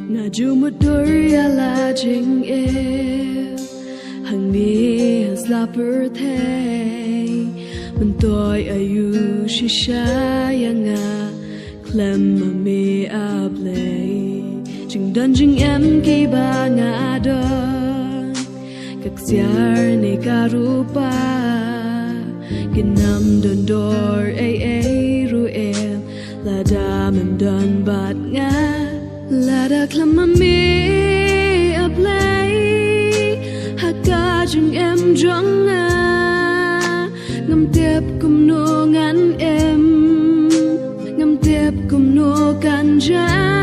ngà dù một đôi là chính em hàng mi has la per thay mình tôi ayu shisha nga Khlem mà mi áp lệ chừng đơn chừng em khi ba ngà đơn các ziar này karupa kinam đơn đor ai ru em Lada mem đơn bát ngà Lada Khlem mà mi áp lệ haka chừng em drang ngà ngâm tiếp cùng nô ngắn em ngâm tiếp cùng nô can trái